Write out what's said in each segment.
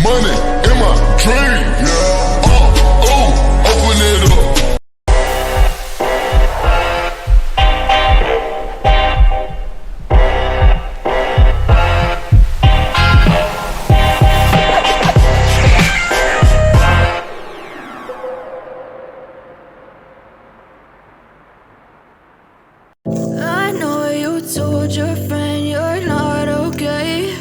money in my dream, yeah. Open it up. I know you told your friend you're not okay,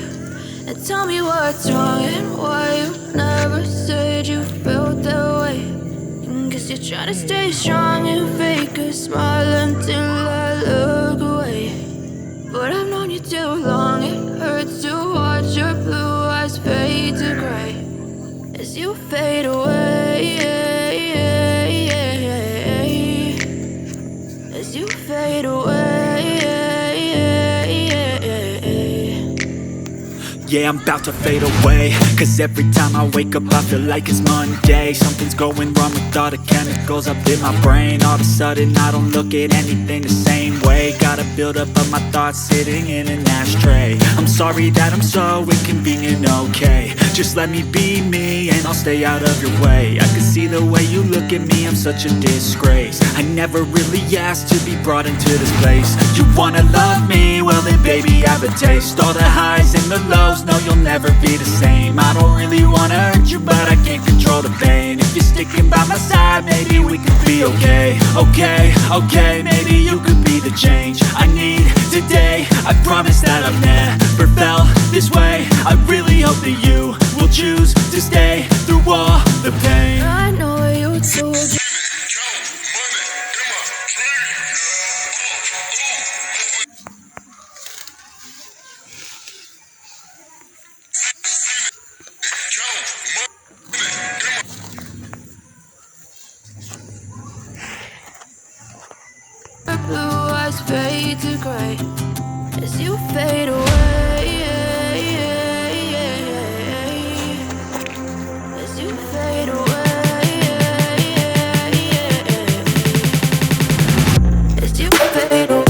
and tell me what's wrong and why you never said you felt that way. Guess you're trying to stay strong and fake a smile until I look away. But I've known you too long, it hurts to watch your blue eyes fade to gray as you fade away, as you fade away. Yeah, I'm about to fade away, cause every time I wake up I feel like it's Monday. Something's going wrong with all the chemicals up in my brain. All of a sudden I don't look at anything the same way. Got a buildup of my thoughts sitting in an ashtray. I'm sorry that I'm so inconvenient, okay. Just let me be me and I'll stay out of your way. I can see the way you look at me, I'm such a disgrace. I never really asked to be brought into this place. You wanna love me? Well then baby have a taste. All the highs and the lows, no you'll never be the same. I don't really wanna hurt you but I can't control the pain. If you're sticking by my side maybe we could be okay. Okay, maybe you could be the change I need today. I promise that I've never felt this way. I really hope that you will choose to stay through all the pain. I know you told your blue eyes fade to gray as you fade away, as you fade away, as you fade away, as you fade away.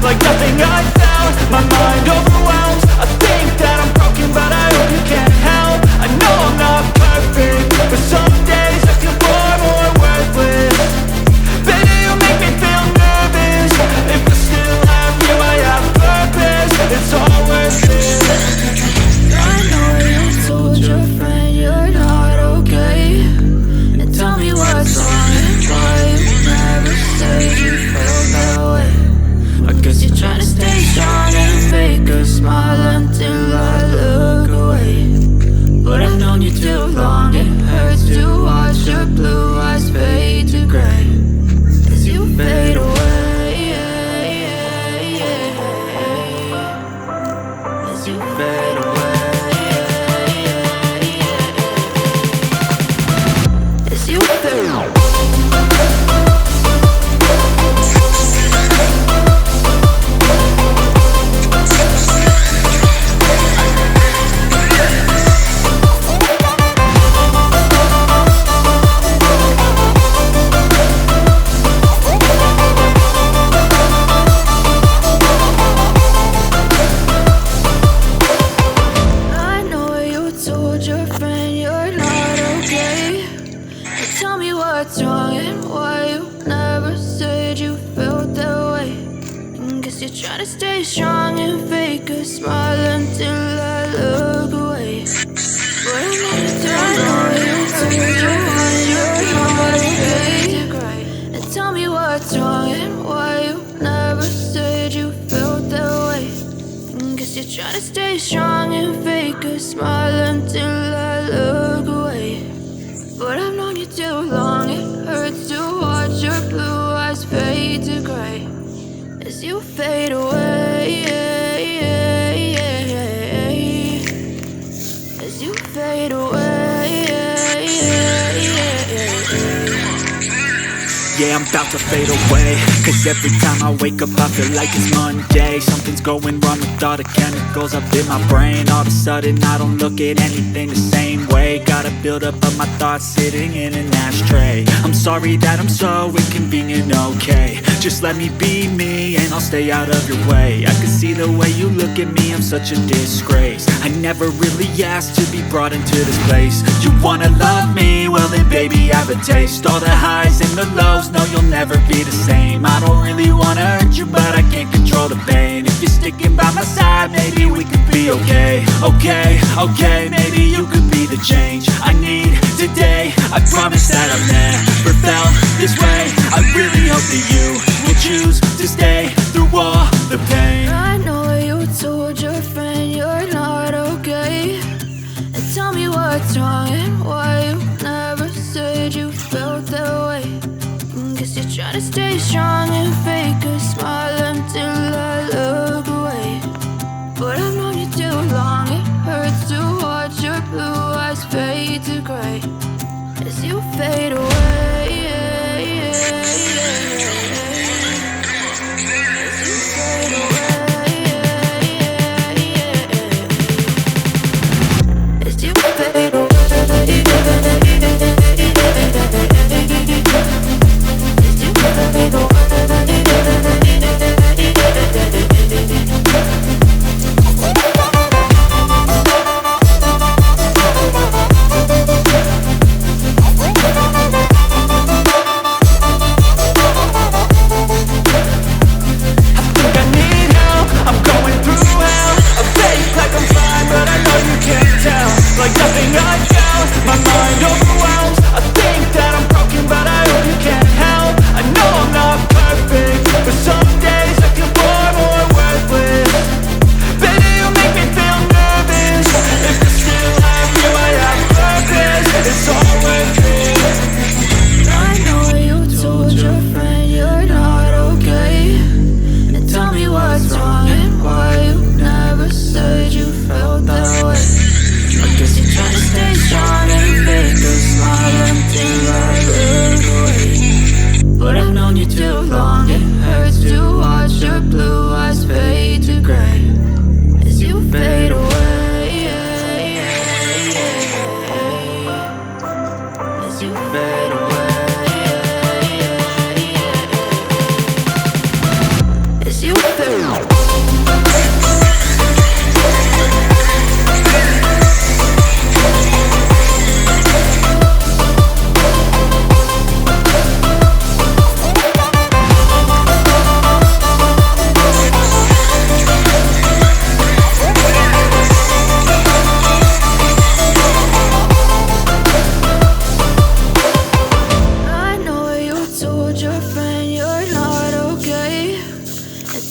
Like nothing I found, my mind overwhelms. I think that I'm broken, but I hope you can't help. I know I'm not perfect, but some days I feel far more worthless. Baby, you make me feel nervous. If I still have you, I have purpose. It's all worth it. I know you told your friend you're not okay, and tell me what's wrong and why you never said you felt that way. I guess you're trying to stay strong and fake a smile until I look away. But I've known you too long, it hurts to watch your blue eyes fade to gray as you fade away, as you fade away, as you fade away. What's wrong and why you never said you felt that way. Guess you're trying to stay strong and fake a smile until I look away. But I know you told your mind you're not okay. And tell me what's wrong and why you never said you felt that way. Guess you're trying to stay strong and fake a smile until I look away. But I've known you too long, it hurts to watch your blue eyes fade to gray as you fade away, as you fade away. yeah, I'm about to fade away. Cause every time I wake up I feel like it's Monday. Something's going wrong with all the chemicals up in my brain. All of a sudden I don't look at anything the same way. Gotta build up of my thoughts sitting in an ashtray. I'm sorry that I'm so inconvenient, okay. Just let me be me and I'll stay out of your way. I can see the way you look at me, I'm such a disgrace. I never really asked to be brought into this place. You wanna love me? Well then baby I have a taste. All the highs and the lows, no you'll never be the same. I don't really wanna hurt you but I can't control the pain. If you're sticking by my side, maybe we could be okay. Okay, maybe you could be the change I need today. I promise that I've never felt this way. I really hope that you will choose to stay through all the pain. I know you told your friend you're not okay, and tell me what's wrong and why you never said you felt that way. Guess you're trying to stay strong and fake a smile until I look away. But I've known you too long, it hurts to watch your blue eyes fade to gray as you fade away.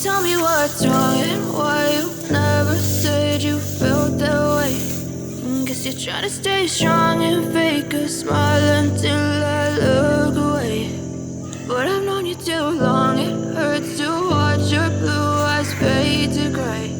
Tell me what's wrong and why you never said you felt that way. Guess you're trying to stay strong and fake a smile until I look away. But I've known you too long, it hurts to watch your blue eyes fade to gray